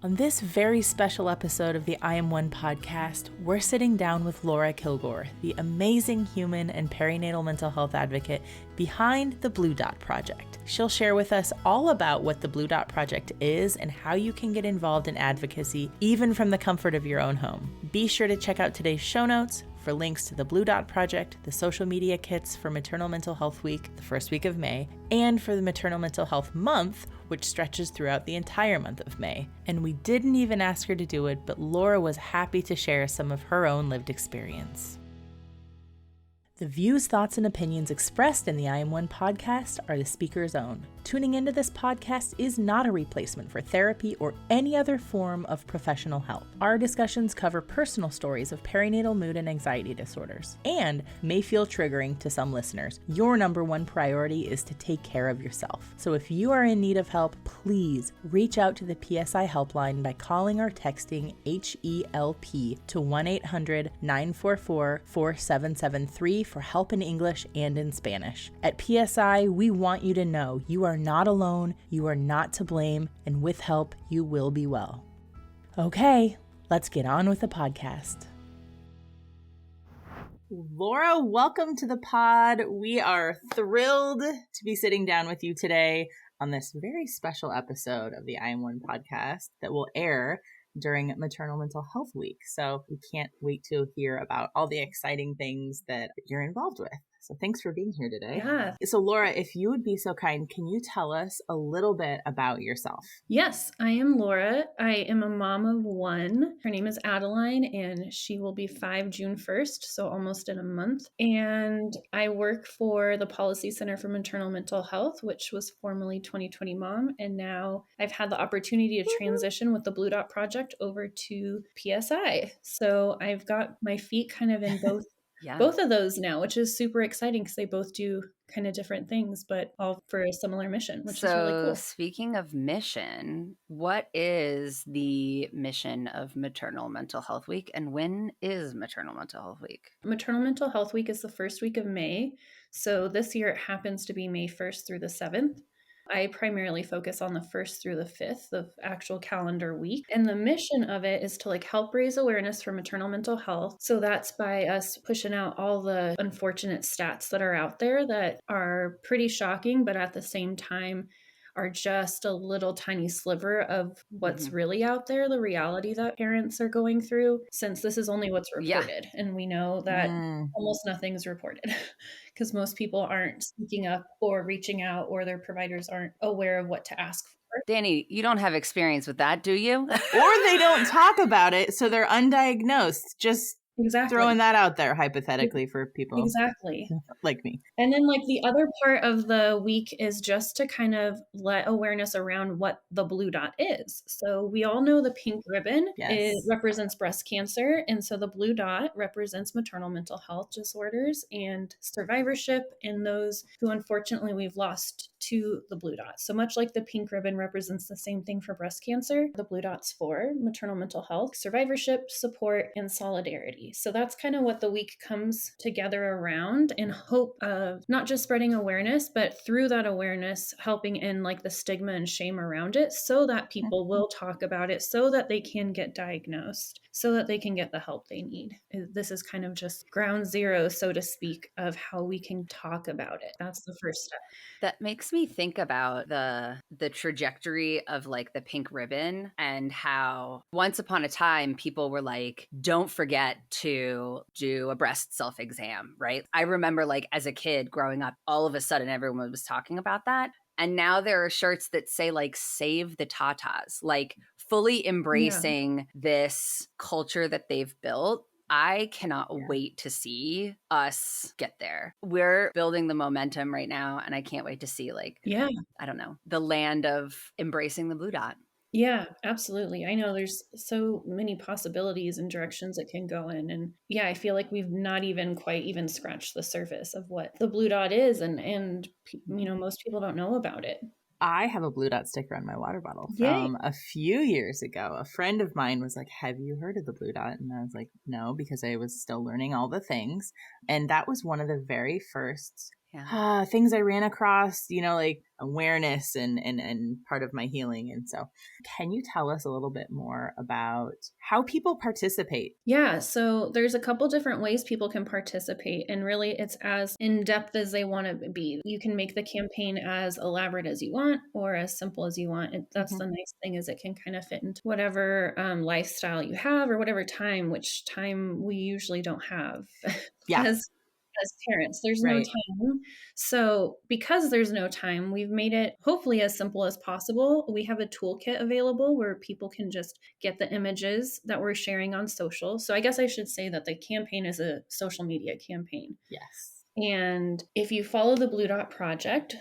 On this very special episode of the I Am One podcast, we're sitting down with Laura KILLGORE, the amazing human and perinatal mental health advocate behind the Blue Dot Project. She'll share with us all about what the Blue Dot Project is and how you can get involved in advocacy, even from the comfort of your own home. Be sure to check out today's show notes for links to the Blue Dot Project, the social media kits for Maternal Mental Health Week, the first week of May, and for the Maternal Mental Health Month, which stretches throughout the entire month of May. And we didn't even ask her to do it, but Laura was happy to share some of her own lived experience. The views, thoughts, and opinions expressed in the I Am One podcast are the speaker's own. Tuning into this podcast is not a replacement for therapy or any other form of professional help. Our discussions cover personal stories of perinatal mood and anxiety disorders and may feel triggering to some listeners. Your number one priority is to take care of yourself. So if you are in need of help, please reach out to the PSI Helpline by calling or texting HELP to 1-800-944-4773 for help in English and in Spanish. At PSI, we want you to know you are not alone, you are not to blame, and with help, you will be well. Okay, let's get on with the podcast. Laura, welcome to the pod. We are thrilled to be sitting down with you today on this very special episode of the I Am One podcast that will air during Maternal Mental Health Week. So we can't wait to hear about all the exciting things that you're involved with. So thanks for being here today. Yeah. So Laura, if you would be so kind, can you tell us a little bit about yourself? Yes, I am Laura. I am a mom of one. Her name is Adeline, and she will be 5 June 1st, so almost in a month. And I work for the Policy Center for Maternal Mental Health, which was formerly 2020 Mom. And now I've had the opportunity to transition with the Blue Dot Project over to PSI. So I've got my feet kind of in both of those now, which is super exciting because they both do kind of different things, but all for a similar mission, which is really cool. Speaking of mission, what is the mission of Maternal Mental Health Week, and when is Maternal Mental Health Week? Maternal Mental Health Week is the first week of May. So this year it happens to be May 1st through the 7th. I primarily focus on the 1st through the 5th of actual calendar week. And the mission of it is to help raise awareness for maternal mental health. So that's by us pushing out all the unfortunate stats that are out there that are pretty shocking, but at the same time are just a little tiny sliver of what's really out there, the reality that parents are going through, since this is only what's reported. Yeah. And we know that almost nothing's reported because most people aren't speaking up or reaching out, or their providers aren't aware of what to ask for. Danny, you don't have experience with that, do you? Or they don't talk about it, so they're undiagnosed. Just throwing that out there hypothetically for people like me. And then the other part of the week is just to kind of let awareness around what the Blue Dot is. So we all know the pink ribbon represents breast cancer. And so the Blue Dot represents maternal mental health disorders and survivorship in those who unfortunately we've lost to the Blue Dot. So much like the pink ribbon represents the same thing for breast cancer, the Blue Dot's for maternal mental health, survivorship, support, and solidarity. So that's kind of what the week comes together around, in hope of not just spreading awareness, but through that awareness, helping end the stigma and shame around it so that people will talk about it, so that they can get diagnosed, so that they can get the help they need. This is kind of just ground zero, so to speak, of how we can talk about it. That's the first step. That makes me think about the trajectory of the pink ribbon, and how once upon a time people were don't forget to do a breast self-exam, right? I remember as a kid growing up, all of a sudden everyone was talking about that. And now there are shirts that say save the tatas, fully embracing this culture that they've built. I cannot wait to see us get there. We're building the momentum right now, and I can't wait to see I don't know, the land of embracing the Blue Dot. Yeah, absolutely. I know there's so many possibilities and directions it can go in. And I feel like we've not even quite even scratched the surface of what the Blue Dot is. And most people don't know about it. I have a Blue Dot sticker on my water bottle from a few years ago. A friend of mine was like, have you heard of the Blue Dot? And I was like, no, because I was still learning all the things. And that was one of the very first things I ran across, like awareness and part of my healing. And so can you tell us a little bit more about how people participate? Yeah, so there's a couple different ways people can participate, and really it's as in-depth as they want to be. You can make the campaign as elaborate as you want or as simple as you want. That's the nice thing, is it can kind of fit into whatever lifestyle you have or whatever time, which time we usually don't have. Yeah. As parents, there's no time. So because there's no time, we've made it hopefully as simple as possible. We have a toolkit available where people can just get the images that we're sharing on social. So I guess I should say that the campaign is a social media campaign. Yes. And if you follow the Blue Dot Project,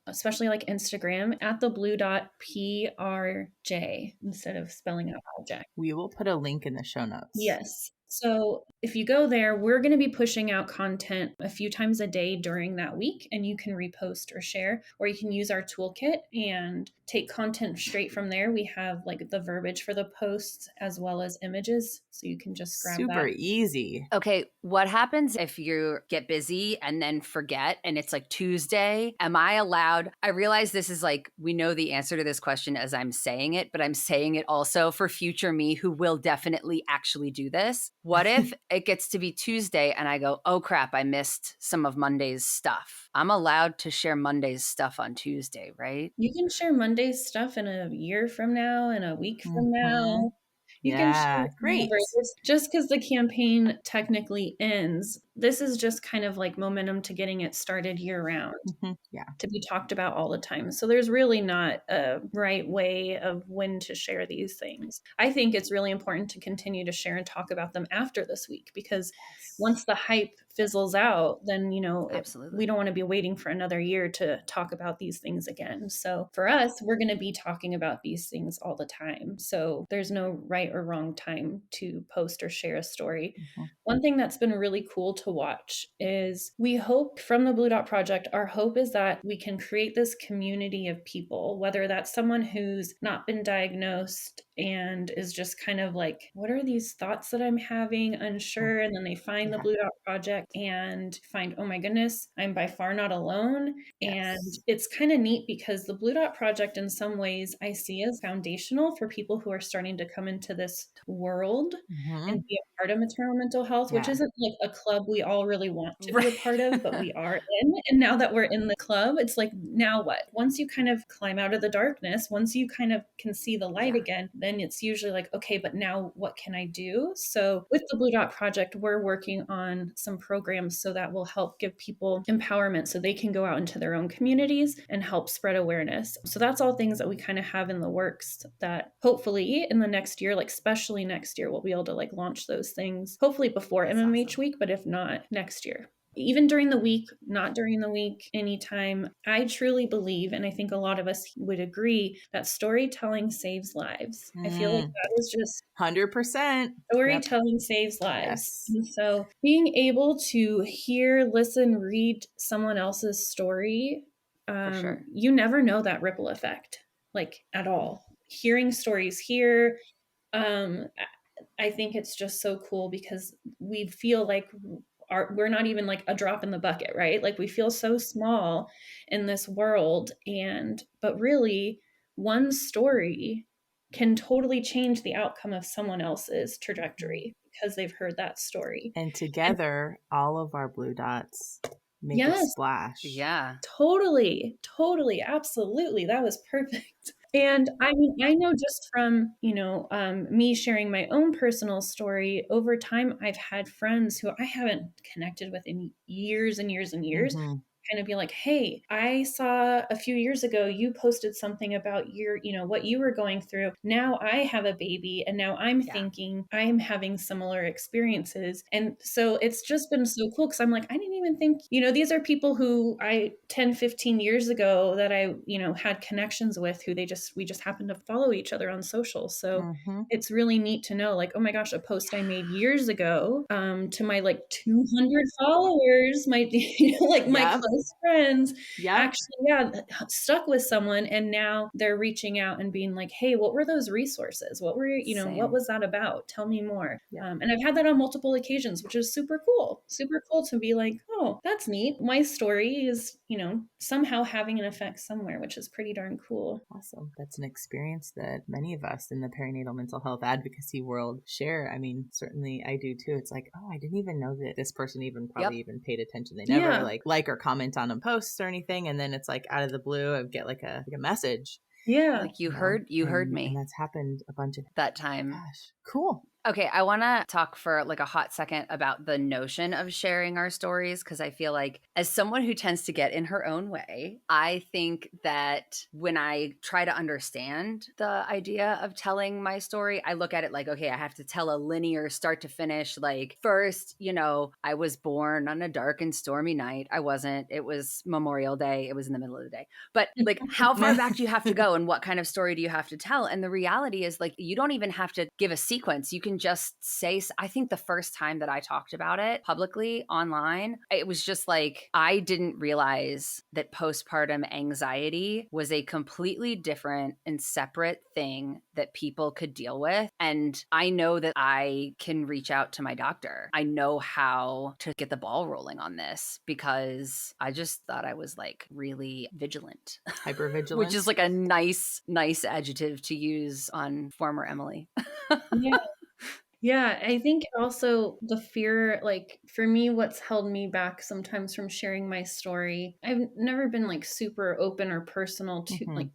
especially like Instagram, at the Blue Dot PRJ instead of spelling out project. We will put a link in the show notes. Yes. So if you go there, we're going to be pushing out content a few times a day during that week, and you can repost or share, or you can use our toolkit and take content straight from there. We have like the verbiage for the posts as well as images, so you can just grab that. Super easy. Okay, what happens if you get busy and then forget and it's like Tuesday? Am I allowed? I realize this is like, we know the answer to this question as I'm saying it, but I'm saying it also for future me who will definitely actually do this. What if it gets to be Tuesday and I go, oh crap, I missed some of Monday's stuff? I'm allowed to share Monday's stuff on Tuesday, right? You can share Monday's stuff in a year from now, in a week from now. You can share great. Just because the campaign technically ends, this is just kind of like momentum to getting it started year round. To be talked about all the time. So there's really not a right way of when to share these things. I think it's really important to continue to share and talk about them after this week, because once the hype fizzles out, then, we don't want to be waiting for another year to talk about these things again. So for us, we're going to be talking about these things all the time. So there's no right or wrong time to post or share a story. One thing that's been really cool to watch is we hope from the Blue Dot Project, our hope is that we can create this community of people, whether that's someone who's not been diagnosed and is just kind of like, what are these thoughts that I'm having, unsure, and then they find the Blue Dot Project and find, oh my goodness, I'm by far not alone. And it's kind of neat because the Blue Dot Project in some ways I see as foundational for people who are starting to come into this world and be a part of maternal mental health, which isn't like a club we all really want to be a part of, but we are in. And now that we're in the club, it's like, now what? Once you kind of climb out of the darkness, once you kind of can see the light again, then it's usually like, okay, but now what can I do? So with the Blue Dot Project, we're working on some programs so that will help give people empowerment so they can go out into their own communities and help spread awareness. So that's all things that we kind of have in the works that hopefully in the next year, like especially next year, we'll be able to like launch those things, hopefully before MMH week, but if not, next year. Even during the week, not during the week, anytime. I truly believe, and I think a lot of us would agree, that storytelling saves lives. I feel like that is just 100%. Storytelling saves lives. And so being able to hear, listen, read someone else's story, you never know that ripple effect, like at all. Hearing stories here, I think it's just so cool because we feel like we're not even like a drop in the bucket, right? Like we feel so small in this world, but really one story can totally change the outcome of someone else's trajectory because they've heard that story. And together, all of our blue dots make a splash. Yeah. Totally. Absolutely. That was perfect. And I mean, I know just from, me sharing my own personal story, over time, I've had friends who I haven't connected with in years and years and years. Kind of be like, hey, I saw a few years ago, you posted something about your, what you were going through. Now I have a baby and now I'm thinking I'm having similar experiences. And so it's just been so cool because I'm like, I didn't even think, these are people who 10, 15 years ago that I, had connections with who we just happened to follow each other on social. So it's really neat to know like, oh my gosh, a post I made years ago to my like 200 followers, my, my close best friends actually stuck with someone, and now they're reaching out and being like, hey, what were those resources? What were, what was that about? Tell me more. And I've had that on multiple occasions, which is super cool to be like, oh, that's neat. My story is, somehow having an effect somewhere, which is pretty darn cool. Awesome. That's an experience that many of us in the perinatal mental health advocacy world share. I mean, certainly I do too. It's like, oh, I didn't even know that this person even probably even paid attention. They never like or comment on a post or anything. And then it's like out of the blue, I get like a message. Yeah. Like you heard me. And that's happened a bunch of that time. Gosh, cool. Okay, I want to talk for like a hot second about the notion of sharing our stories, because I feel like as someone who tends to get in her own way, I think that when I try to understand the idea of telling my story, I look at it like, okay, I have to tell a linear start to finish. Like first, I was born on a dark and stormy night. I wasn't. It was Memorial Day. It was in the middle of the day. But like how far back do you have to go and what kind of story do you have to tell? And the reality is like you don't even have to give a sequence. You can just say, I think the first time that I talked about it publicly online, it was just like, I didn't realize that postpartum anxiety was a completely different and separate thing that people could deal with. And I know that I can reach out to my doctor. I know how to get the ball rolling on this because I just thought I was like really vigilant. Hypervigilant. Which is like a nice adjective to use on former Emily. Yeah. Yeah, I think also the fear, like for me, what's held me back sometimes from sharing my story, I've never been like super open or personal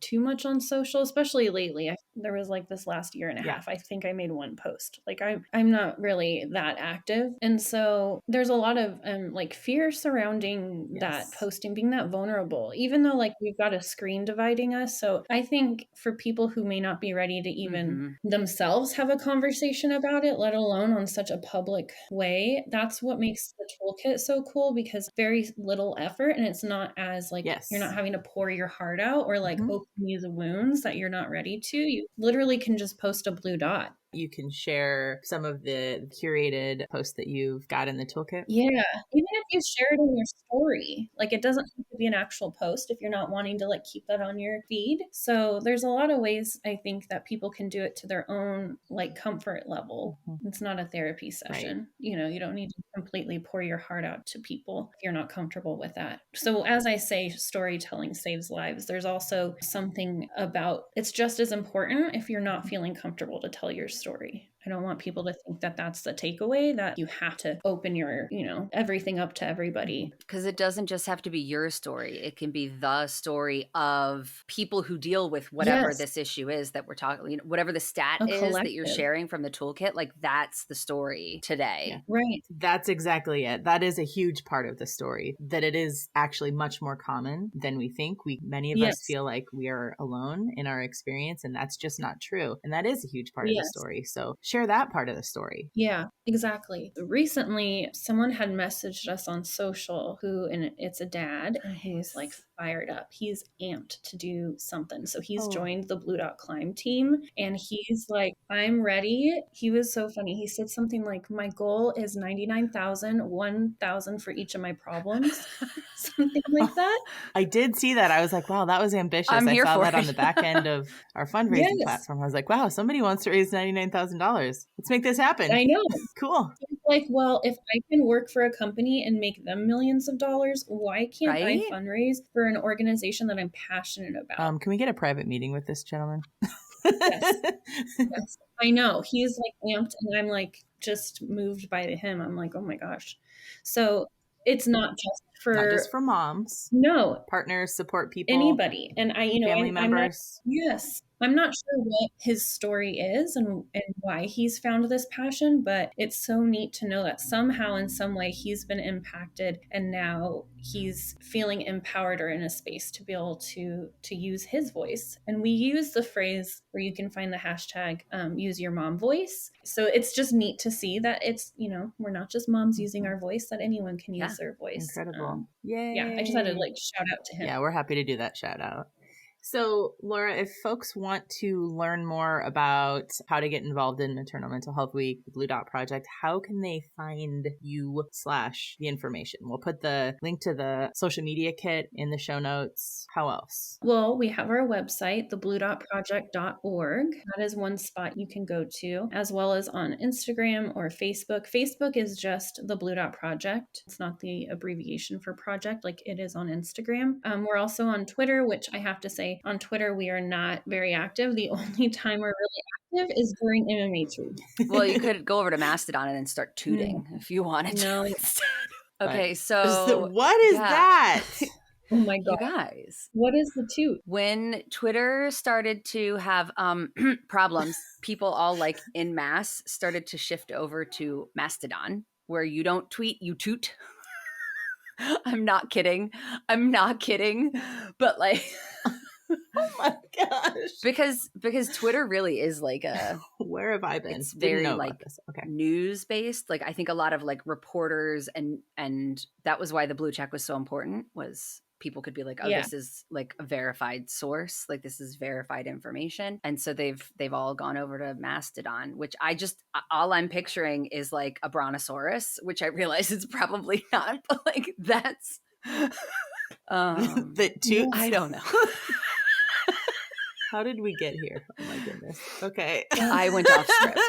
too much on social, especially lately. There was like this last year and a half, I think I made one post. Like I'm not really that active. And so there's a lot of like fear surrounding that posting, being that vulnerable, even though like we've got a screen dividing us. So I think for people who may not be ready to even themselves have a conversation about it, let alone on such a public way, that's what makes the toolkit so cool, because very little effort, and it's not as like you're not having to pour your heart out or like open these wounds that you're not ready to. You literally can just post a blue dot. You can share some of the curated posts that you've got in the toolkit. Yeah. Even if you share it in your story, like it doesn't have to be an actual post if you're not wanting to like keep that on your feed. So there's a lot of ways I think that people can do it to their own like comfort level. It's not a therapy session. Right. You don't need to completely pour your heart out to people if you're not comfortable with that. So as I say, storytelling saves lives. There's also something about it's just as important if you're not feeling comfortable to tell your story. I don't want people to think that that's the takeaway, that you have to open your, everything up to everybody. Because it doesn't just have to be your story. It can be the story of people who deal with whatever this issue is that we're talking, whatever the stat is that you're sharing from the toolkit, like that's the story today. Yeah. Right. That's exactly it. That is a huge part of the story, that it is actually much more common than we think. Many of us feel like we are alone in our experience, and that's just not true. And that is a huge part of the story. So share that part of the story. Yeah, exactly. Recently, someone had messaged us on social and it's a dad, and he's like fired up. He's amped to do something. So he's joined the Blue Dot Climb team, and he's like, I'm ready. He was so funny. He said something like, my goal is 99,000, 1,000 for each of my problems. Something like that. I did see that. I was like, wow, that was ambitious. I saw that on the back end of our fundraising platform. I was like, wow, somebody wants to raise $99,000. Let's make this happen. I know. Cool. Like, well, if I can work for a company and make them millions of dollars, why can't I fundraise for an organization that I'm passionate about? Can we get a private meeting with this gentleman? Yes. I know. He's like amped, and I'm like just moved by him. I'm like, oh my gosh. So it's not just for moms. No. Partners, support people. Anybody. And family members. I'm not sure what his story is and why he's found this passion, but it's so neat to know that somehow in some way he's been impacted, and now he's feeling empowered or in a space to be able to use his voice. And we use the phrase where you can find the hashtag use your mom voice. So it's just neat to see that it's, we're not just moms using our voice, that anyone can use their voice. Incredible. Yay. Yeah, I just had to like shout out to him. Yeah, we're happy to do that shout out. So, Laura, if folks want to learn more about how to get involved in Maternal Mental Health Week, the Blue Dot Project, how can they find you / the information? We'll put the link to the social media kit in the show notes. How else? Well, we have our website, thebluedotproject.org. That is one spot you can go to, as well as on Instagram or Facebook. Facebook is just the Blue Dot Project. It's not the abbreviation for project like it is on Instagram. We're also on Twitter, which I have to say, on Twitter, we are not very active. The only time we're really active is during MMA. Well, you could go over to Mastodon and then start tooting if you wanted to instead. Okay, so what is that? Oh my God. You guys. What is the toot? When Twitter started to have problems, people all like en masse started to shift over to Mastodon, where you don't tweet, you toot. I'm not kidding. But like... Oh my gosh. Because Twitter really is like a... Where have I been? It's very like okay. news based. Like I think a lot of like reporters and that was why the blue check was so important, was people could be like, oh, this is like a verified source. Like this is verified information. And so they've all gone over to Mastodon, which all I'm picturing is like a brontosaurus, which I realize it's probably not, but like that's... the toot? I don't know. How did we get here? Oh my goodness. Okay. I went off script.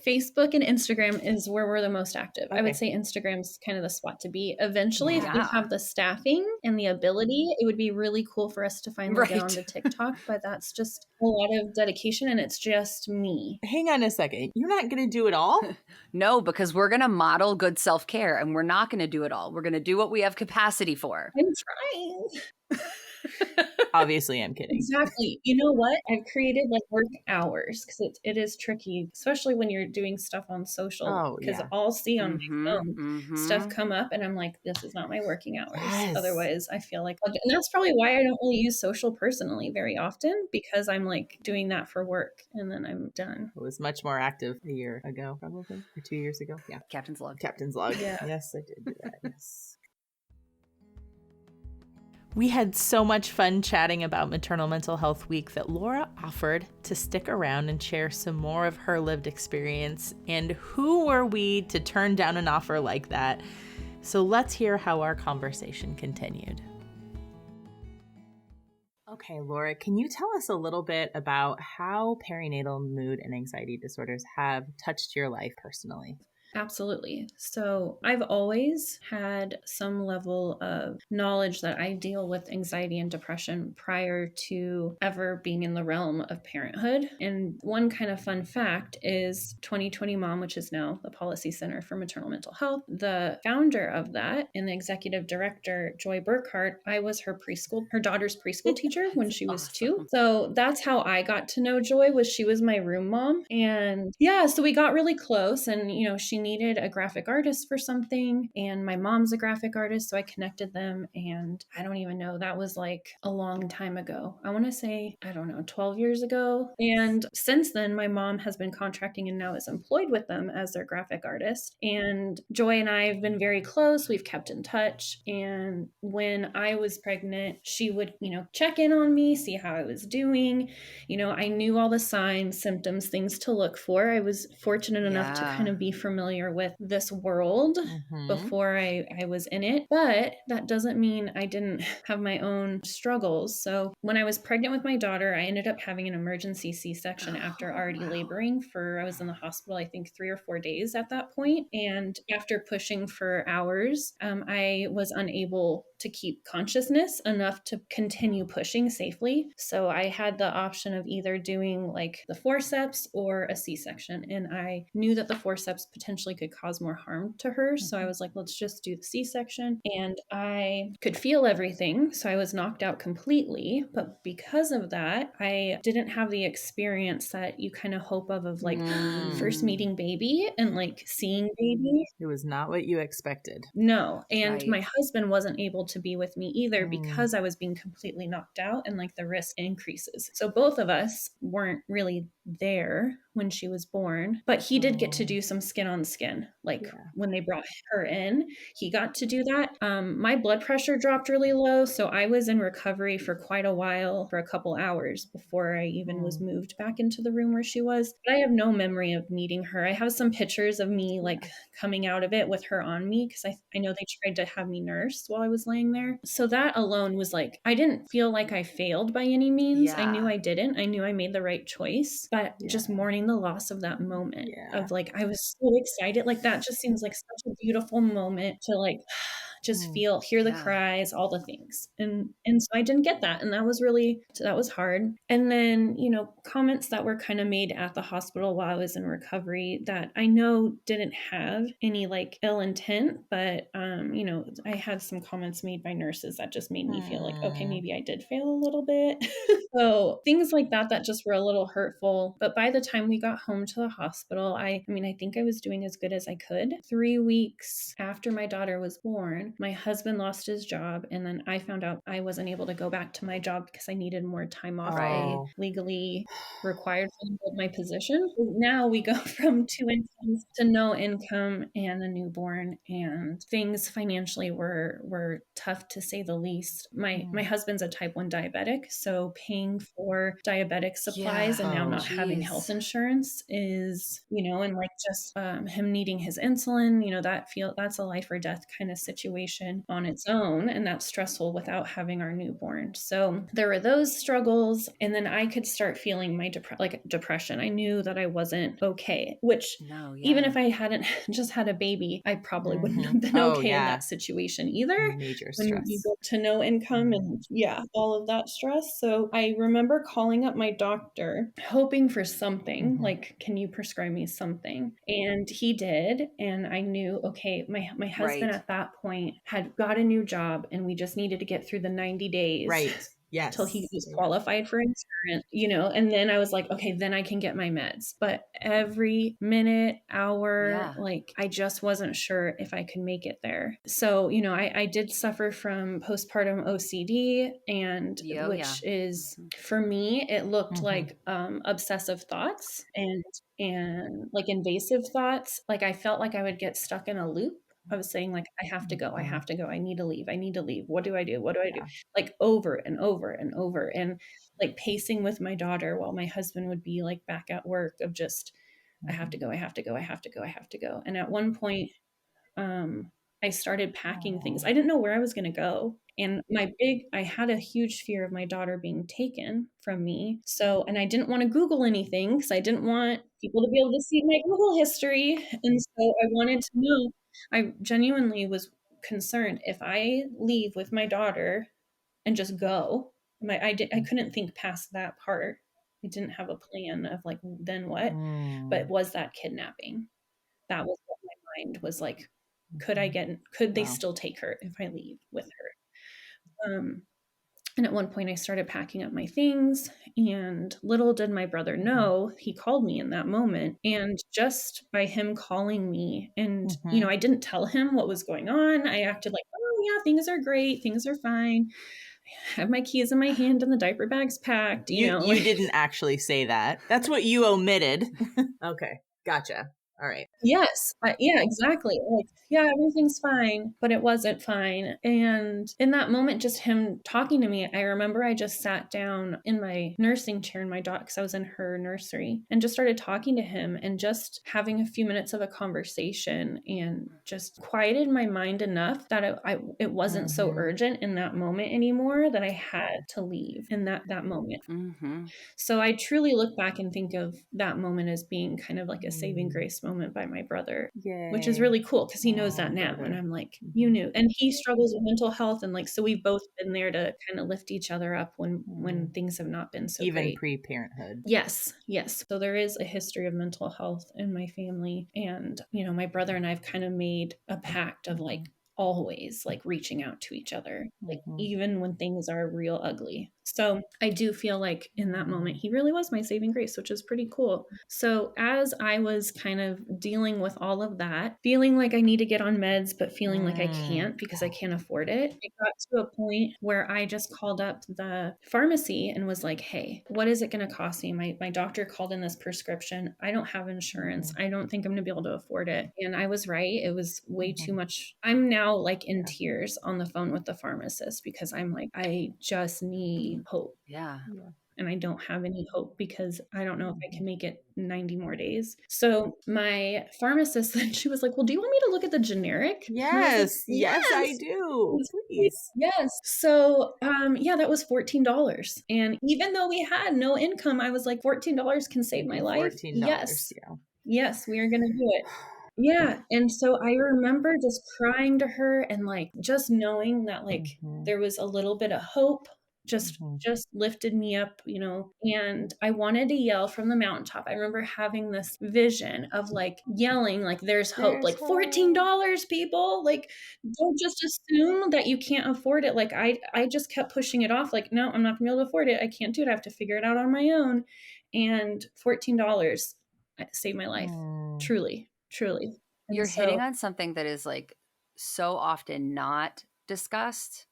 Facebook and Instagram is where we're the most active. Okay. I would say Instagram's kind of the spot to be. Eventually, if we have the staffing and the ability, it would be really cool for us to finally get onto TikTok, but that's just a lot of dedication and it's just me. Hang on a second. You're not going to do it all? No, because we're going to model good self-care and we're not going to do it all. We're going to do what we have capacity for. I'm trying. Obviously, I'm kidding. Exactly. You know what? I've created like work hours because it is tricky, especially when you're doing stuff on social. Because I'll see on my phone stuff come up and I'm like, this is not my working hours. Yes. Otherwise, I feel like, and that's probably why I don't really use social personally very often, because I'm like doing that for work and then I'm done. It was much more active a year ago, probably, or 2 years ago. Yeah. Captain's log. Yeah. Yes, I did do that. Yes. We had so much fun chatting about Maternal Mental Health Week that Laura offered to stick around and share some more of her lived experience. And who were we to turn down an offer like that? So let's hear how our conversation continued. Okay, Laura, can you tell us a little bit about how perinatal mood and anxiety disorders have touched your life personally? Absolutely. So I've always had some level of knowledge that I deal with anxiety and depression prior to ever being in the realm of parenthood. And one kind of fun fact is 2020 Mom, which is now the Policy Center for Maternal Mental Health. The founder of that and the executive director, Joy Burkhart, I was her daughter's preschool teacher when she was 2. So that's how I got to know Joy, was she was my room mom. And so we got really close and, she needed a graphic artist for something and my mom's a graphic artist, so I connected them. And I don't even know, that was like a long time ago. I want to say, 12 years ago. And since then, my mom has been contracting and now is employed with them as their graphic artist. And Joy and I have been very close. We've kept in touch. And when I was pregnant, she would, check in on me, see how I was doing. I knew all the signs, symptoms, things to look for. I was fortunate enough to kind of be familiar with this world before I was in it, but that doesn't mean I didn't have my own struggles. So when I was pregnant with my daughter, I ended up having an emergency C-section after already laboring I was in the hospital, I think 3 or 4 days at that point. And after pushing for hours, I was unable to keep consciousness enough to continue pushing safely. So I had the option of either doing like the forceps or a C-section. And I knew that the forceps potentially could cause more harm to her. So I was like, let's just do the C-section. And I could feel everything. So I was knocked out completely. But because of that, I didn't have the experience that you kind of hope of like first meeting baby and like seeing baby. It was not what you expected. No. And my husband wasn't able to be with me either because I was being completely knocked out and like the risk increases. So both of us weren't really there when she was born, but he did get to do some skin on skin. Like when they brought her in, he got to do that. My blood pressure dropped really low. So I was in recovery for quite a while, for a couple hours before I even was moved back into the room where she was. But I have no memory of meeting her. I have some pictures of me like coming out of it with her on me, because I know they tried to have me nursed while I was laying there. So that alone was like, I didn't feel like I failed by any means. I knew I didn't. I knew I made the right choice, but just mourning the loss of that moment of like, I was so excited. Like that just seems like such a beautiful moment to like just hear the cries, all the things. And so I didn't get that. And that was hard. And then, you know, comments that were kind of made at the hospital while I was in recovery that I know didn't have any like ill intent, but, you know, I had some comments made by nurses that just made me feel like, okay, maybe I did fail a little bit. So things like that just were a little hurtful. But by the time we got home to the hospital, I think I was doing as good as I could. 3 weeks after my daughter was born, my husband lost his job, and then I found out I wasn't able to go back to my job because I needed more time off. I legally required for me to hold my position. Now we go from 2 incomes to no income and a newborn, and things financially were tough to say the least. My husband's a type 1 diabetic, so paying for diabetic supplies and now not having health insurance is, you know, and like just him needing his insulin, you know, that's a life or death kind of situation on its own, and that's stressful without having our newborn. So there were those struggles, and then I could start feeling my depression. I knew that I wasn't okay, which even if I hadn't just had a baby, I probably wouldn't have been okay in that situation either. Major when stress. you go to no income and all of that stress. So I remember calling up my doctor hoping for something like, can you prescribe me something? And he did. And I knew, okay, my husband at that point had got a new job, and we just needed to get through the 90 days. Right. Yes. Till he was qualified for insurance, you know, and then I was like, okay, then I can get my meds. But every minute, hour, like I just wasn't sure if I could make it there. So, you know, I did suffer from postpartum OCD, and which is for me, it looked like obsessive thoughts and like invasive thoughts. Like I felt like I would get stuck in a loop. I was saying like, I have to go. I need to leave. What do I do? Like over and over and over, and like pacing with my daughter while my husband would be like back at work of just, I have to go. And at one point, I started packing things. I didn't know where I was going to go. And I had a huge fear of my daughter being taken from me. So, and I didn't want to Google anything because I didn't want people to be able to see my Google history. And so I wanted to know, I genuinely was concerned if I leave with my daughter and just go, I couldn't think past that part. I didn't have a plan of like, then what? But was that kidnapping? That was what my mind was like. Could they still take her if I leave with her? And at one point I started packing up my things, and little did my brother know, he called me in that moment. And just by him calling me, and, you know, I didn't tell him what was going on. I acted like, oh yeah, things are great. Things are fine. I have my keys in my hand and the diaper bag's packed, you know. You didn't actually say that. That's what you omitted. Okay. Gotcha. All right. Yes. Yeah, exactly. Like, yeah, everything's fine, but it wasn't fine. And in that moment, just him talking to me, I remember I just sat down in my nursing chair in my daughter, because I was in her nursery, and just started talking to him and just having a few minutes of a conversation, and just quieted my mind enough that it wasn't so urgent in that moment anymore, that I had to leave in that moment. So I truly look back and think of that moment as being kind of like a saving grace moment by my brother, which is really cool because he knows that now. And I'm like, you knew. And he struggles with mental health. And like, so we've both been there to kind of lift each other up when things have not been so even great. pre-parenthood. Yes. So there is a history of mental health in my family. And, you know, my brother and I've kind of made a pact of like, always like reaching out to each other, like even when things are real ugly. So I do feel like in that moment, he really was my saving grace, which is pretty cool. So as I was kind of dealing with all of that, feeling like I need to get on meds, but feeling like I can't because I can't afford it, it got to a point where I just called up the pharmacy and was like, hey, what is it going to cost me? My doctor called in this prescription. I don't have insurance. I don't think I'm going to be able to afford it. And I was right. It was way too much. I'm now like in tears on the phone with the pharmacist because I'm like, I just need hope. Yeah. And I don't have any hope because I don't know if I can make it 90 more days. So my pharmacist, then she was like, well, do you want me to look at the generic? Yes. Like, yes, I do. Please. Yes. So, yeah, that was $14. And even though we had no income, I was like, $14 can save my life. $14. Yes. Yeah. Yes, we are going to do it. Yeah. And so I remember just crying to her and like just knowing that like there was a little bit of hope just lifted me up, you know, and I wanted to yell from the mountaintop. I remember having this vision of like yelling, like there's hope, like $14, people, like don't just assume that you can't afford it. Like I just kept pushing it off. Like, no, I'm not gonna be able to afford it. I can't do it. I have to figure it out on my own. And $14 saved my life. Truly. And you're hitting on something that is like so often not discussed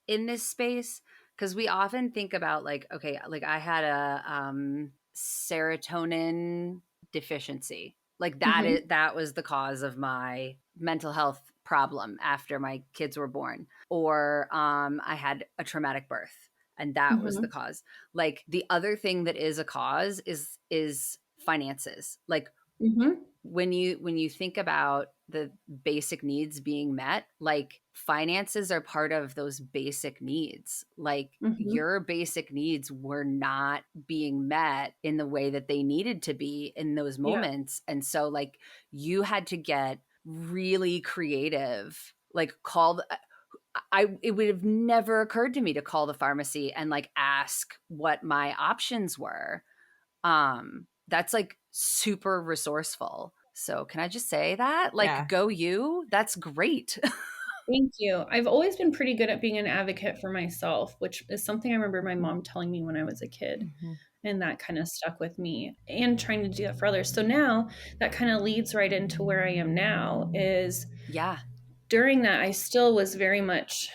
in this space, because we often think about like, okay, like I had a serotonin deficiency, like that was the cause of my mental health problem after my kids were born, or I had a traumatic birth and that was the cause. Like the other thing that is a cause is finances. Like when you think about the basic needs being met, like finances are part of those basic needs. Like your basic needs were not being met in the way that they needed to be in those moments. And so like you had to get really creative, like it would have never occurred to me to call the pharmacy and like ask what my options were. That's like super resourceful. So can I just say that? Like, go you. That's great. Thank you. I've always been pretty good at being an advocate for myself, which is something I remember my mom telling me when I was a kid. And that kind of stuck with me, and trying to do that for others. So now that kind of leads right into where I am now is during that, I still was very much,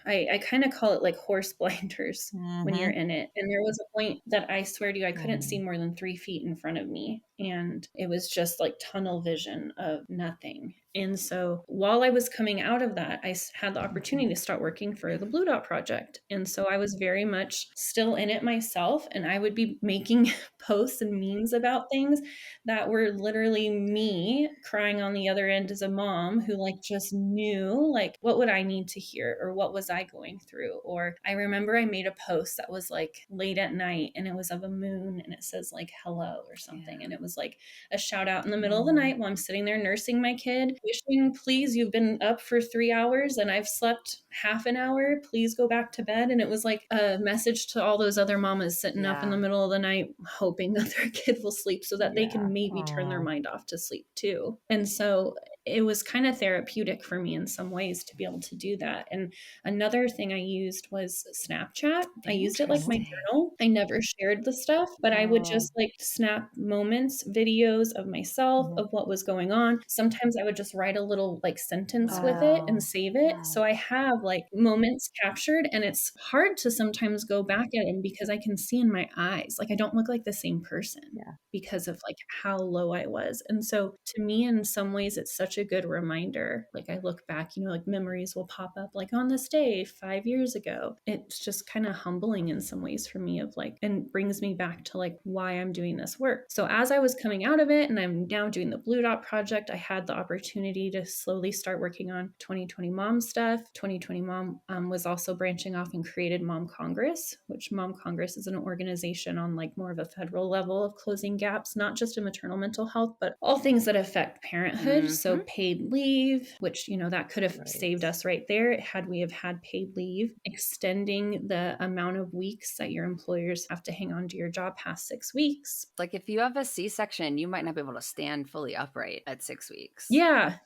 I kind of call it like horse blinders when you're in it. And there was a point that I swear to you, I couldn't see more than 3 feet in front of me. And it was just like tunnel vision of nothing. And so while I was coming out of that, I had the opportunity to start working for the Blue Dot Project. And so I was very much still in it myself. And I would be making posts and memes about things that were literally me crying on the other end as a mom who like just knew like, what would I need to hear, or what was I going through? Or I remember I made a post that was like late at night and it was of a moon and it says like hello or something. And it was like a shout out in the middle of the night while I'm sitting there nursing my kid, wishing, please, you've been up for 3 hours and I've slept half an hour. Please go back to bed. And it was like a message to all those other mamas sitting up in the middle of the night, hoping that their kid will sleep so that they can maybe turn their mind off to sleep too. And so it was kind of therapeutic for me in some ways to be able to do that. And another thing I used was Snapchat. I used it like my journal. I never shared the stuff, but I would just like snap moments, videos of myself, of what was going on. Sometimes I would just write a little like sentence with it and save it. So I have like moments captured, and it's hard to sometimes go back at them because I can see in my eyes, like I don't look like the same person because of like how low I was. And so to me, in some ways, it's such a good reminder. Like I look back, you know, like memories will pop up like on this day 5 years ago. It's just kind of humbling in some ways for me of like, and brings me back to like why I'm doing this work. So as I was coming out of it and I'm now doing the Blue Dot Project, I had the opportunity to slowly start working on 2020 Mom stuff. 2020 Mom was also branching off and created Mom Congress, which Mom Congress is an organization on like more of a federal level of closing gaps, not just in maternal mental health, but all things that affect parenthood. So paid leave, which, that could have saved us right there had we have had paid leave, extending the amount of weeks that your employers have to hang on to your job past 6 weeks. Like if you have a C-section, you might not be able to stand fully upright at 6 weeks. Yeah.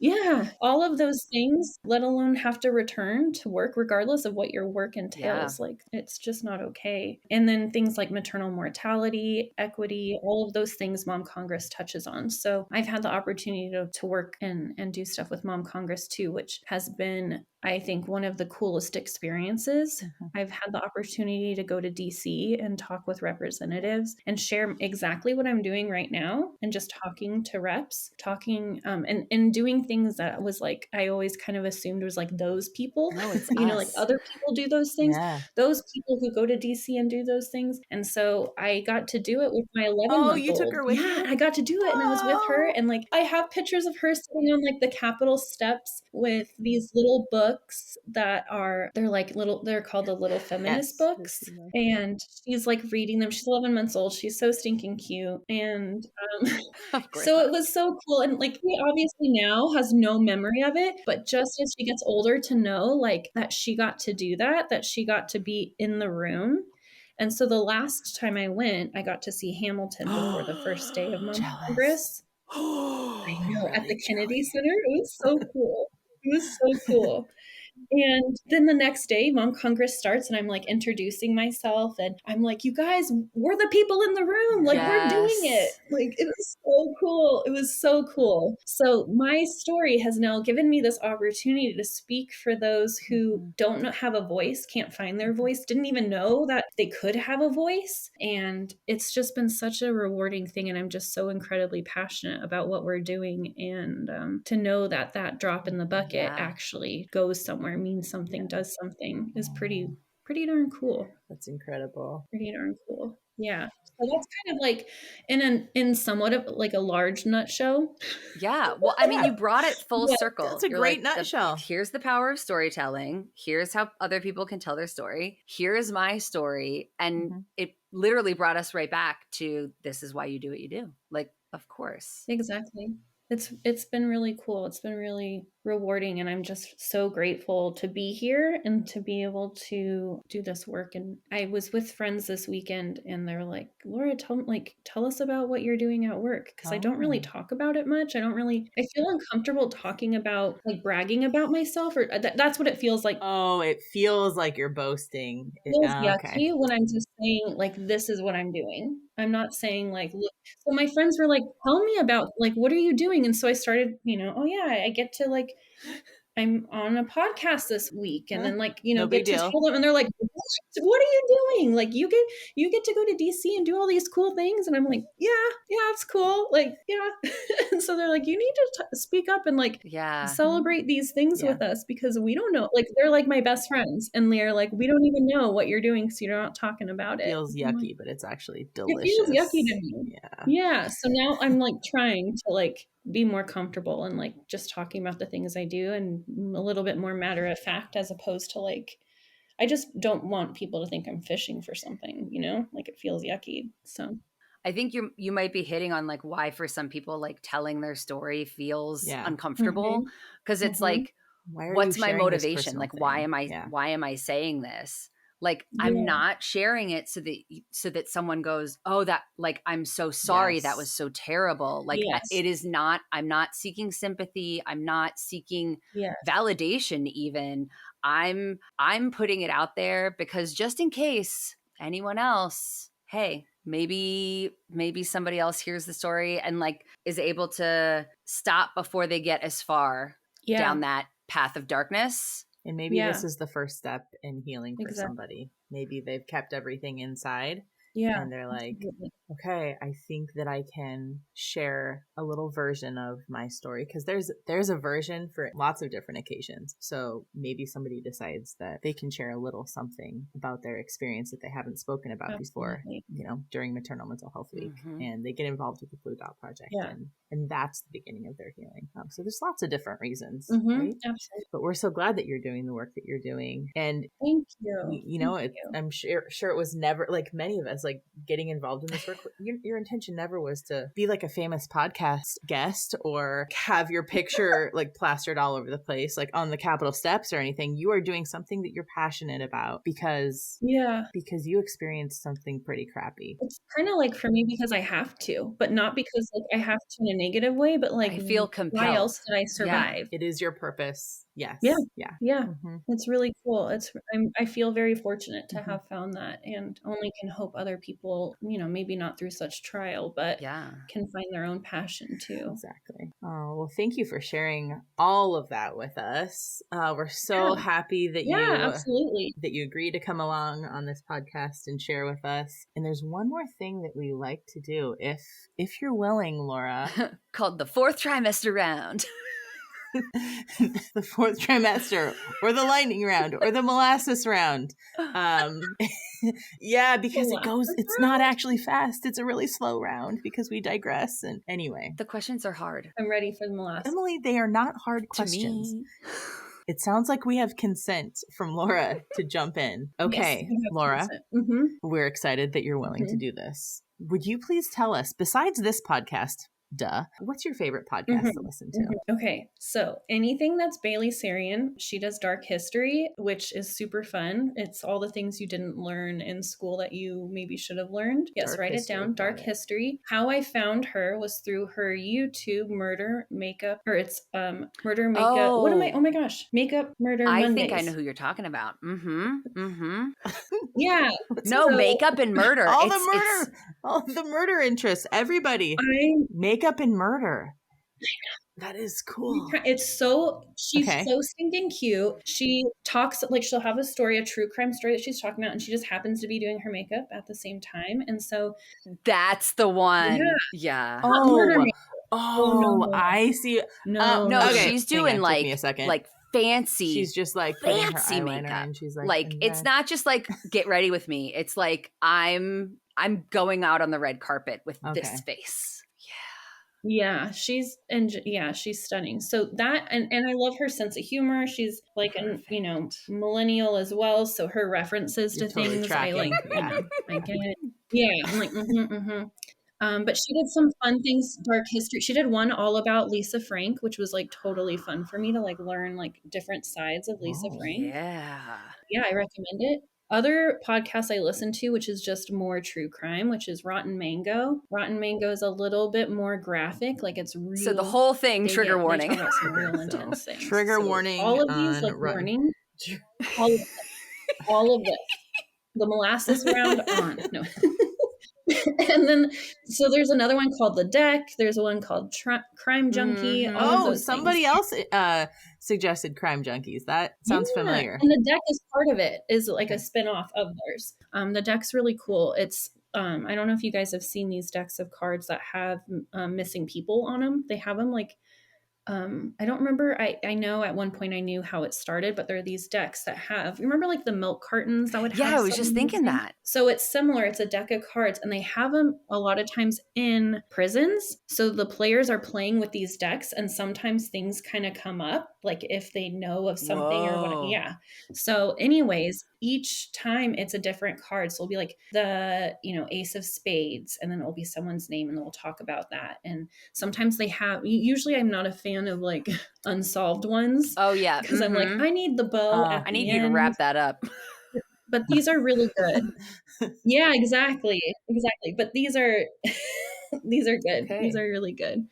All of those things, let alone have to return to work, regardless of what your work entails. Like, it's just not okay. And then things like maternal mortality, equity, all of those things Mom Congress touches on. So I've had the opportunity to work and do stuff with Mom Congress too, which has been, I think, one of the coolest experiences. I've had the opportunity to go to DC and talk with representatives and share exactly what I'm doing right now, and just talking to reps, and doing things that was like, I always kind of assumed was like those people, No, it's like other people do those things, those people who go to DC and do those things. And so I got to do it with my 11-month-old. Oh, you took her with you? I got to do it, and I was with her, and like I have pictures of her sitting on like the Capitol steps with these little books that they're called the Little Feminist books, and she's like reading them. She's 11 months old. She's so stinking cute, and so it was so cool. And like, she obviously now has no memory of it, but just as she gets older, to know like that she got to do that she got to be in the room. And so the last time I went, I got to see Hamilton before the first day of Mom Congress. I know, at the Kennedy Center. It was so cool. It was so cool. And then the next day, Mom Congress starts, and I'm like introducing myself, and I'm like, you guys, we're the people in the room. Like, we're doing it. Like, it was so cool. It was so cool. So my story has now given me this opportunity to speak for those who don't have a voice, can't find their voice, didn't even know that they could have a voice. And it's just been such a rewarding thing. And I'm just so incredibly passionate about what we're doing. And to know that drop in the bucket actually goes somewhere, means something, does something, is pretty darn cool. That's incredible. Pretty darn cool. Yeah. So that's kind of like in somewhat of like a large nutshell. Yeah. Well, I mean, you brought it full circle. That's a great nutshell. Here's the power of storytelling. Here's how other people can tell their story. Here's my story. And it literally brought us right back to, this is why you do what you do. Like, of course. Exactly. It's been really cool. It's been really rewarding, and I'm just so grateful to be here and to be able to do this work. And I was with friends this weekend, and they're like, Laura, tell us about what you're doing at work, because I don't really talk about it much. I feel uncomfortable talking about, like, bragging about myself, or that's what it feels like. Oh, it feels like you're boasting. It feels yucky when I'm just saying, like, this is what I'm doing. I'm not saying, like, look. So my friends were like, tell me about, like, what are you doing? And so I started, oh yeah, I get to, like, I'm on a podcast this week, and then, like, no get to tell them, and they're like, what are you doing? Like, you get to go to DC and do all these cool things. And I'm like, yeah, it's cool. Like, yeah. And so they're like, you need to speak up and, like, celebrate these things with us, because we don't know. Like, they're like my best friends, and they're like, we don't even know what you're doing, so you're not talking about it. It feels yucky, but it's actually delicious. It feels yucky to me. Yeah. So now I'm, like, trying to, like, be more comfortable and, like, just talking about the things I do, and a little bit more matter of fact, as opposed to, like, I just don't want people to think I'm fishing for something, like, it feels yucky. So I think you might be hitting on, like, why for some people, like, telling their story feels uncomfortable, because it's like, what's my motivation? Like, why am I saying this? Like, I'm not sharing it so that someone goes, oh, that, like, I'm so sorry. That was so terrible. Like, it is not, I'm not seeking sympathy. I'm not seeking validation even. I'm putting it out there because just in case anyone else, hey, maybe somebody else hears the story and, like, is able to stop before they get as far down that path of darkness. And maybe this is the first step in healing for somebody. Maybe they've kept everything inside. And they're like, okay, I think that I can share a little version of my story, because there's a version for lots of different occasions. So maybe somebody decides that they can share a little something about their experience that they haven't spoken about before, during Maternal Mental Health Week, and they get involved with the Blue Dot Project, and that's the beginning of their healing. So there's lots of different reasons, right? Absolutely. But we're so glad that you're doing the work that you're doing, and thank you. I'm sure it was never, like, many of us like getting involved in this work, your intention never was to be like a famous podcast guest or have your picture like plastered all over the place, like on the Capitol steps or anything. You are doing something that you're passionate about because you experienced something pretty crappy. It's kind of like for me because I have to, but not because like I have to in a negative way, but like I feel compelled. Why else did I survive? It is your purpose. Yes. Yeah. Yeah. Mm-hmm. It's really cool. I feel very fortunate to have found that, and only can hope other people, maybe not through such trial, but can find their own passion too. Exactly. Oh, well, thank you for sharing all of that with us. We're so happy that you agreed to come along on this podcast and share with us. And there's one more thing that we like to do, if you're willing, Laura, called the 4th trimester round. The 4th trimester, or the lightning round, or the molasses round. Because it's not actually fast. It's a really slow round because we digress. And anyway, the questions are hard. I'm ready for the molasses. Emily, they are not hard questions. To me. It sounds like we have consent from Laura to jump in. Okay, yes, Laura, we're excited that you're willing to do this. Would you please tell us, besides this podcast, what's your favorite podcast to listen to? Okay, so anything that's Bailey Sarian. She does Dark History, which is super fun. It's all the things you didn't learn in school that you maybe should have learned. Yes, write it down. Dark History. How I found her was through her YouTube Murder Makeup, or it's Murder Makeup. Oh my gosh, Makeup Murder Mondays. I think I know who you're talking about. Yeah. Makeup and murder. All the murder interests. Everybody. Makeup and murder. That is cool. She's so stinking cute. She talks like she'll have a story, a true crime story that she's talking about, and she just happens to be doing her makeup at the same time. And so that's the one. Yeah. Oh, I see. No. Okay. She's doing like fancy. She's just like fancy her makeup. And she's like it's not just like get ready with me. It's like I'm going out on the red carpet with this face. Yeah, she's stunning. So that and I love her sense of humor. She's like a millennial as well, so her references to things I like. I get it. Yeah, I'm like but she did some fun things. Dark History. She did one all about Lisa Frank, which was like totally fun for me to like learn like different sides of Lisa Frank. Yeah, I recommend it. Other podcasts I listen to, which is just more true crime, which is Rotten Mango. Rotten Mango is a little bit more graphic, like it's real. So the whole thing, trigger warning. They talk about some real intense things. Trigger warning. All of these, like warning. All of this. The molasses round on. No. And then, so there's another one called The Deck. There's one called Crime Junkie. Somebody else suggested Crime Junkies. That sounds familiar. And The Deck is part of it, is like a spinoff of theirs. The Deck's really cool. It's, I don't know if you guys have seen these decks of cards that have missing people on them. They have them like, I don't remember. I know at one point I knew how it started, but there are these decks that have, you remember like the milk cartons that would have? Yeah, I was just thinking that. So it's similar. It's a deck of cards and they have them a lot of times in prisons. So the players are playing with these decks and sometimes things kind of come up, like if they know of something or whatever. Yeah. So anyways, each time it's a different card. So it'll be like the, Ace of Spades, and then it'll be someone's name and we'll talk about that. And sometimes they have, usually I'm not a fan of like unsolved ones. Oh yeah. Because I'm like, I need the bow. I need you to wrap that up. But these are really good. Yeah, exactly. But these are, these are good. Okay. These are really good.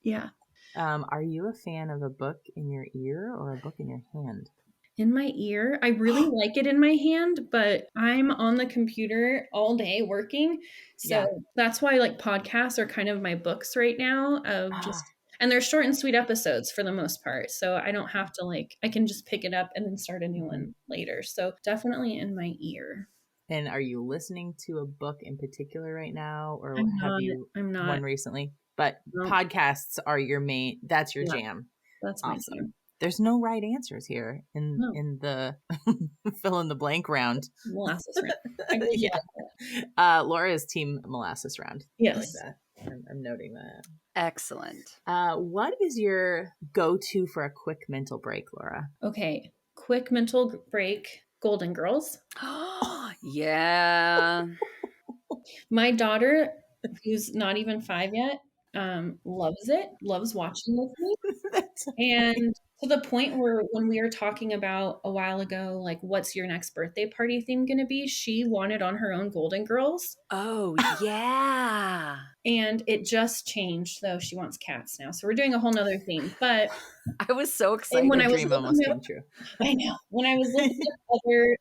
Yeah. Are you a fan of a book in your ear or a book in your hand? In my ear. I really like it in my hand, but I'm on the computer all day working. So that's why like podcasts are kind of my books right now of just, and they're short and sweet episodes for the most part. So I don't have to I can just pick it up and then start a new one later. So definitely in my ear. And are you listening to a book in particular right now, or I'm not one recently? But podcasts are your main, that's your jam. That's my jam. There's no right answers here in the fill in the blank round. Molasses round. Laura's team molasses round. Yes. I like that. I'm noting that. Excellent. What is your go-to for a quick mental break, Laura? Okay. Quick mental break. Golden Girls. Yeah. My daughter, who's not even 5 yet, loves it, loves watching with me. And to the point where when we were talking about a while ago, like, what's your next birthday party theme going to be? She wanted on her own Golden Girls. Oh, yeah. And it just changed, though. She wants cats now. So we're doing a whole nother theme. But I was so excited. when I was dream almost came true. I know. When I was looking at other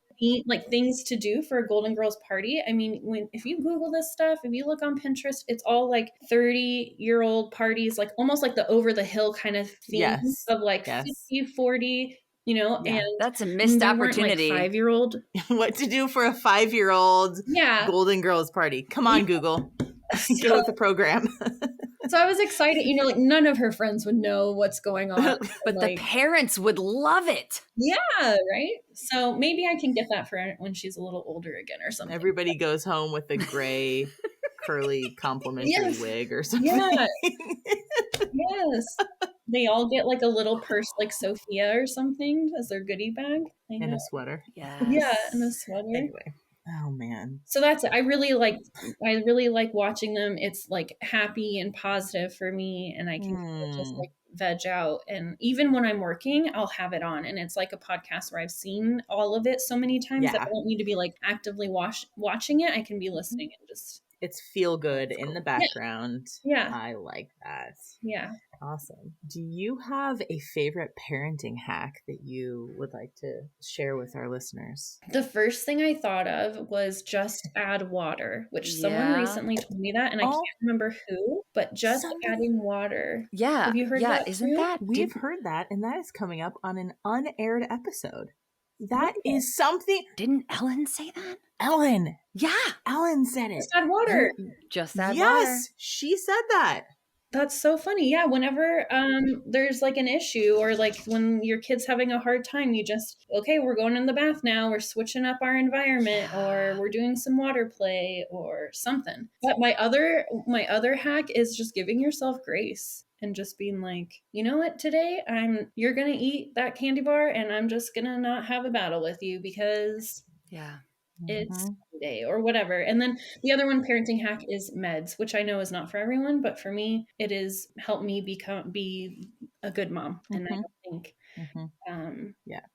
things to do for a Golden Girls party, I mean, if you Google this stuff, if you look on Pinterest, it's all like 30-year-old parties, like almost like the over the hill kind of theme of like 50, 40, and that's a missed opportunity. Like 5-year-old. What to do for a 5-year-old Golden Girls party? Come on, Google. Get with the program. So I was excited, like none of her friends would know what's going on. But the parents would love it. Yeah, right? So maybe I can get that for when she's a little older again or something. Everybody goes home with a gray, curly, complimentary wig or something. Yeah. Yes. They all get like a little purse like Sophia or something as their goodie bag. And a sweater. Yeah, and a sweater. Anyway. Oh man. So that's it. I really like watching them. It's like happy and positive for me, and I can just like veg out. And even when I'm working, I'll have it on, and it's like a podcast where I've seen all of it so many times that I don't need to be like actively watching it. I can be listening and just. It's feel good in the background. Yeah. I like that. Yeah. Awesome. Do you have a favorite parenting hack that you would like to share with our listeners? The first thing I thought of was just add water, which someone recently told me that, and I can't remember who, but just adding water. Yeah. Have you heard that? Isn't that? We've heard that, and that is coming up on an unaired episode. That is something. Didn't Ellen say that? Ellen. Yeah. Ellen said it. Just add water. Just add water. Yes, she said that. That's so funny. Yeah, whenever there's like an issue or like when your kid's having a hard time, you just, okay, we're going in the bath now. We're switching up our environment or we're doing some water play or something. But my other hack is just giving yourself grace and just being like, you know what, today you're going to eat that candy bar and I'm just going to not have a battle with you because it's Sunday or whatever. And then the other one, parenting hack, is meds, which I know is not for everyone, but for me, it is helped me be a good mom. And I don't think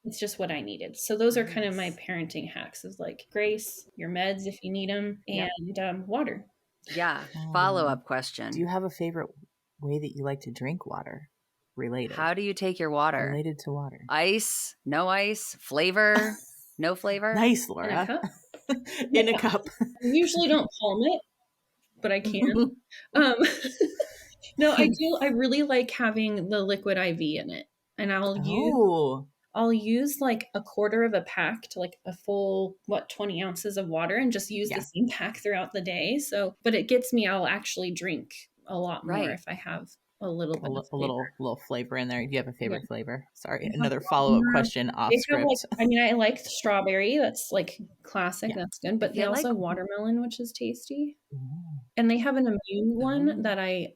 it's just what I needed. So those are kind of my parenting hacks, is like grace, your meds if you need them, and water. Yeah. Follow-up question. Do you have a favorite way that you like to drink water? Related. How do you take your water? Related to water. Ice, no ice, flavor, no flavor. Nice, Laura. In a cup. In a cup. I usually don't palm it, but I can. No, I do. I really like having the liquid IV in it, and I'll use like a quarter of a pack to like a full 20 ounces of water, and just use the same pack throughout the day. So, but it gets me. I'll actually drink a lot more if I have a little bit of little flavor in there. Do you have a favorite flavor? Sorry, another follow-up question off script. I like strawberry. That's like classic. That's good. But they also have watermelon, which is tasty. And they have an immune one that I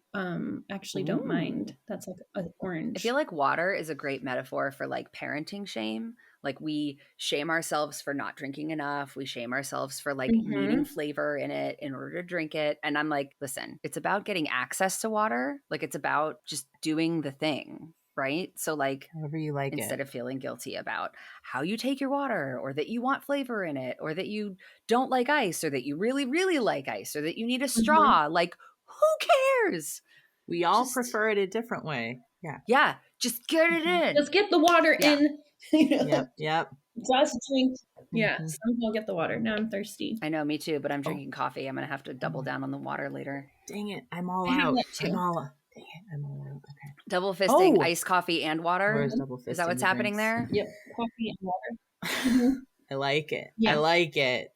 actually don't mind. That's like an orange. I feel like water is a great metaphor for like parenting shame. Like we shame ourselves for not drinking enough. We shame ourselves for like needing flavor in it in order to drink it. And I'm like, listen, it's about getting access to water. Like it's about just doing the thing, right? So like however you like instead of feeling guilty about how you take your water or that you want flavor in it or that you don't like ice or that you really, really like ice or that you need a straw, like who cares? We all prefer it a different way. Yeah. Yeah. Just get it in. Just get the water in. Yep. Just drink. Yeah. Somehow get the water. Now I'm thirsty. I know, me too, but I'm drinking coffee. I'm going to have to double down on the water later. Dang it. I'm all out. I'm all out. Okay. Double fisting iced coffee and water. Is that what's happening there? Yep. Coffee and water. I like it. Yeah. I like it.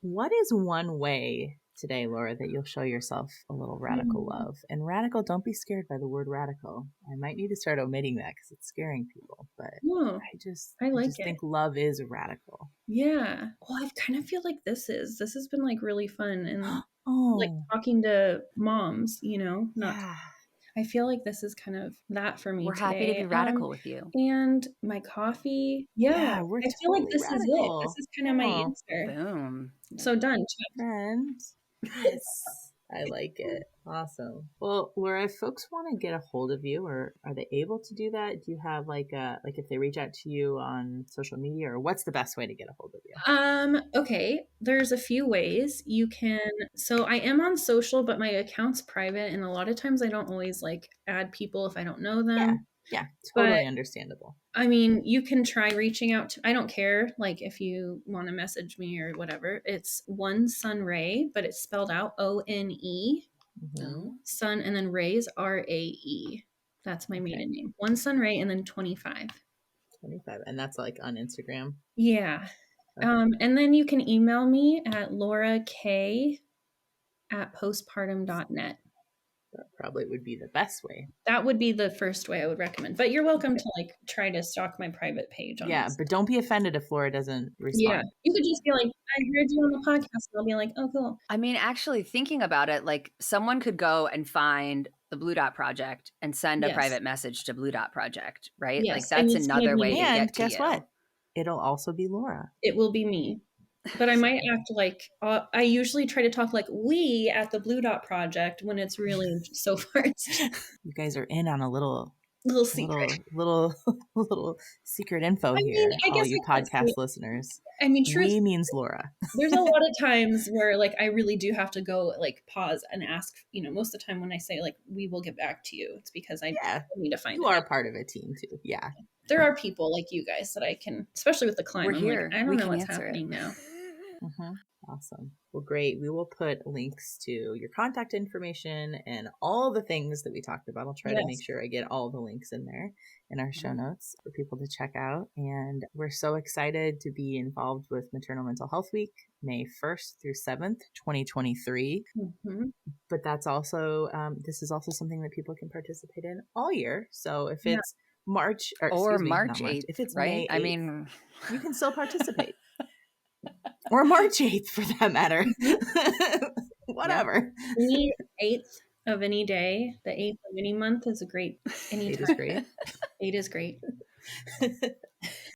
What is one way today, Laura, that you'll show yourself a little radical love? And radical, don't be scared by the word radical. I might need to start omitting that because it's scaring people. But I just think love is radical. Yeah. Well, I kind of feel like this has been like really fun and like talking to moms, not I feel like this is kind of that for me We're today. happy to be radical with you. And my coffee. Yeah, we're I feel totally like this radical. is it. This is kind of my answer. Boom. So done. Friends. Yes. I like it. Awesome. Well, Laura, if folks want to get a hold of you, or are they able to do that? Do you have like if they reach out to you on social media, or what's the best way to get a hold of you? Okay. There's a few ways you can. So I am on social, but my account's private. And a lot of times I don't always like add people if I don't know them. Yeah. Totally understandable. I mean, you can try reaching out to, I don't care, like if you want to message me or whatever. It's One Sun Ray, but it's spelled out ONE. Sun and then Ray's RAE. That's my maiden name. One Sun Ray and then 25. 25. And that's like on Instagram? Yeah. Okay. And then you can email me at laurak@postpartum.net. That probably would be the best way. That would be the first way I would recommend. But you're welcome to like try to stalk my private page. On this. But don't be offended if Laura doesn't respond. Yeah, you could just be like, I heard you on the podcast. And I'll be like, oh, cool. I mean, actually thinking about it, like someone could go and find the Blue Dot Project and send a private message to Blue Dot Project, right? Yes. Like that's another way to get to you. And guess what? It'll also be Laura. It will be me. But I might act like, I usually try to talk like we at the Blue Dot Project when it's really so far. You guys are in on a little secret. Little secret info here, I guess all you podcast listeners. I mean, we means Laura. There's a lot of times where like I really do have to go like pause and ask, most of the time when I say like we will get back to you, it's because I need to find you are part of a team too. Yeah. There are people like you guys that I can, especially with the climb. We're here. Like, I don't know what's happening now. Awesome. Well, great. We will put links to your contact information and all the things that we talked about. I'll try to make sure I get all the links in there in our show notes for people to check out. And we're so excited to be involved with Maternal Mental Health Week, May 1st through 7th, 2023. But that's also, this is also something that people can participate in all year. So if it's March or March 8th, if it's right? May 8th, I mean, you can still participate. Or March 8th for that matter. Whatever. Any 8th of any day, the 8th of any month is a great anytime. 8 is great. 8 is great.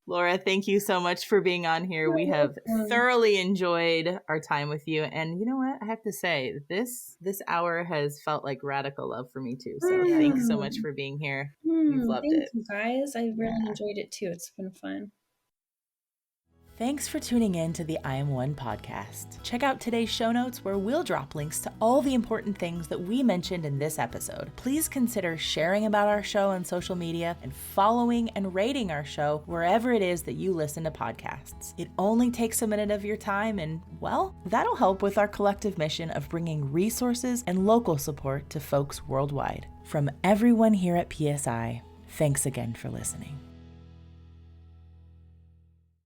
Laura, thank you so much for being on here. We have thoroughly enjoyed our time with you. And you know what? I have to say, this hour has felt like radical love for me too. So thanks so much for being here. We've loved it. Thank you guys. I really enjoyed it too. It's been fun. Thanks for tuning in to the I Am One podcast. Check out today's show notes where we'll drop links to all the important things that we mentioned in this episode. Please consider sharing about our show on social media and following and rating our show wherever it is that you listen to podcasts. It only takes a minute of your time and, well, that'll help with our collective mission of bringing resources and local support to folks worldwide. From everyone here at PSI, thanks again for listening.